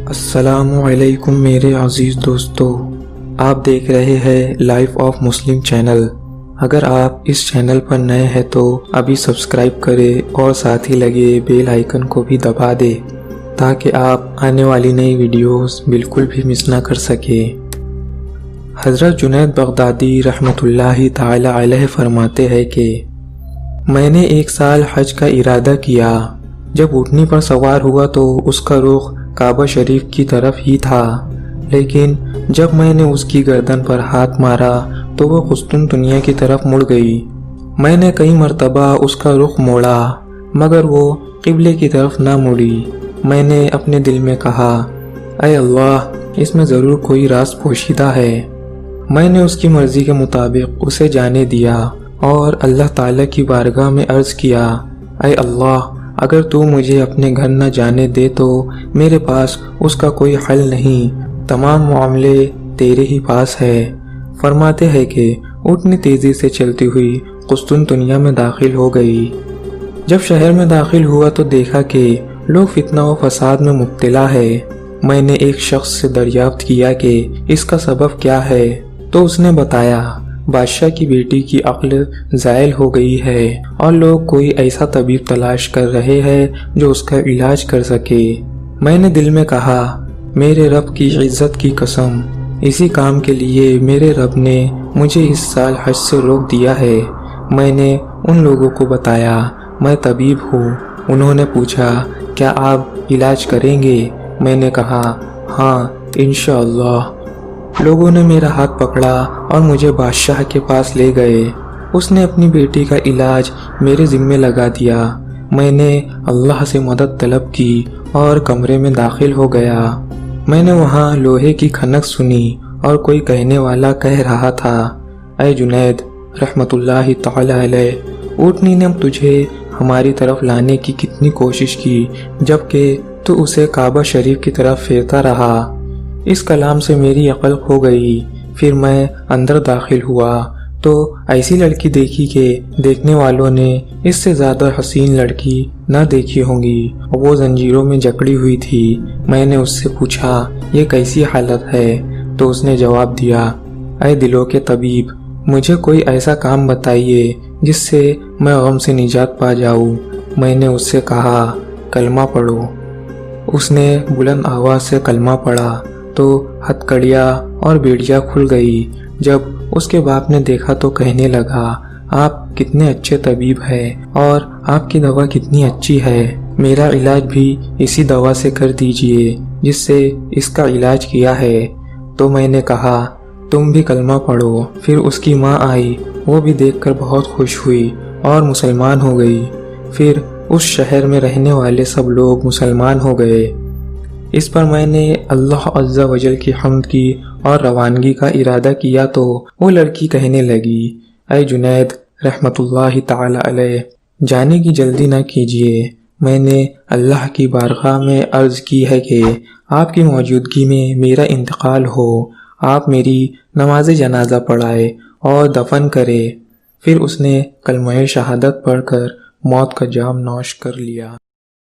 السلام علیکم میرے عزیز دوستو، آپ دیکھ رہے ہیں لائف آف مسلم چینل۔ اگر آپ اس چینل پر نئے ہیں تو ابھی سبسکرائب کریں اور ساتھ ہی لگے بیل آئیکن کو بھی دبا دیں تاکہ آپ آنے والی نئی ویڈیوز بالکل بھی مس نہ کر سکیں۔ حضرت جنید بغدادی رحمۃ اللہ تعالی علیہ فرماتے ہیں کہ میں نے ایک سال حج کا ارادہ کیا۔ جب اونٹنی پر سوار ہوا تو اس کا رخ کعبہ شریف کی طرف ہی تھا، لیکن جب میں نے اس کی گردن پر ہاتھ مارا تو وہ قسطنطنیہ کی طرف مڑ گئی۔ میں نے کئی مرتبہ اس کا رخ موڑا مگر وہ قبلے کی طرف نہ مڑی۔ میں نے اپنے دل میں کہا، اے اللہ، اس میں ضرور کوئی راز پوشیدہ ہے۔ میں نے اس کی مرضی کے مطابق اسے جانے دیا اور اللہ تعالیٰ کی بارگاہ میں عرض کیا، اے اللہ، اگر تو مجھے اپنے گھر نہ جانے دے تو میرے پاس اس کا کوئی حل نہیں، تمام معاملے تیرے ہی پاس ہے۔ فرماتے ہیں کہ اونٹنی تیزی سے چلتی ہوئی قسطنطنیہ میں داخل ہو گئی۔ جب شہر میں داخل ہوا تو دیکھا کہ لوگ فتنہ و فساد میں مبتلا ہے۔ میں نے ایک شخص سے دریافت کیا کہ اس کا سبب کیا ہے تو اس نے بتایا، بادشاہ کی بیٹی کی عقل زائل ہو گئی ہے اور لوگ کوئی ایسا طبیب تلاش کر رہے ہیں جو اس کا علاج کر سکے۔ میں نے دل میں کہا، میرے رب کی عزت کی قسم، اسی کام کے لیے میرے رب نے مجھے اس سال حج سے روک دیا ہے۔ میں نے ان لوگوں کو بتایا، میں طبیب ہوں۔ انہوں نے پوچھا، کیا آپ علاج کریں گے؟ میں نے کہا، ہاں انشاءاللہ۔ لوگوں نے میرا ہاتھ پکڑا اور مجھے بادشاہ کے پاس لے گئے۔ اس نے اپنی بیٹی کا علاج میرے ذمے لگا دیا۔ میں نے اللہ سے مدد طلب کی اور کمرے میں داخل ہو گیا۔ میں نے وہاں لوہے کی کھنک سنی اور کوئی کہنے والا کہہ رہا تھا، اے جنید رحمت اللہ تعالی علیہ، اونٹنی نے تجھے ہماری طرف لانے کی کتنی کوشش کی جبکہ تو اسے کعبہ شریف کی طرف پھیرتا رہا۔ اس کلام سے میری عقل کھو گئی۔ پھر میں اندر داخل ہوا تو ایسی لڑکی دیکھی کہ دیکھنے والوں نے اس سے زیادہ حسین لڑکی نہ دیکھی ہوں گی۔ وہ زنجیروں میں جکڑی ہوئی تھی۔ میں نے اس سے پوچھا، یہ کیسی حالت ہے؟ تو اس نے جواب دیا، اے دلوں کے طبیب، مجھے کوئی ایسا کام بتائیے جس سے میں غم سے نجات پا جاؤں۔ میں نے اس سے کہا، کلمہ پڑھو۔ اس نے بلند آواز سے کلمہ پڑھا تو ہتھکڑیاں اور بیڑیاں کھل گئی۔ جب اس کے باپ نے دیکھا تو کہنے لگا، آپ کتنے اچھے طبیب ہیں اور آپ کی دوا کتنی اچھی ہے، میرا علاج بھی اسی دوا سے کر دیجئے جس سے اس کا علاج کیا ہے۔ تو میں نے کہا، تم بھی کلمہ پڑھو۔ پھر اس کی ماں آئی، وہ بھی دیکھ کر بہت خوش ہوئی اور مسلمان ہو گئی۔ پھر اس شہر میں رہنے والے سب لوگ مسلمان ہو گئے۔ اس پر میں نے اللہ عز و جل کی حمد کی اور روانگی کا ارادہ کیا تو وہ لڑکی کہنے لگی، اے جنید رحمت اللہ تعالی علیہ، جانے کی جلدی نہ کیجیے۔ میں نے اللہ کی بارگاہ میں عرض کی ہے کہ آپ کی موجودگی میں میرا انتقال ہو، آپ میری نماز جنازہ پڑھائے اور دفن کرے۔ پھر اس نے کلمہ شہادت پڑھ کر موت کا جام نوش کر لیا۔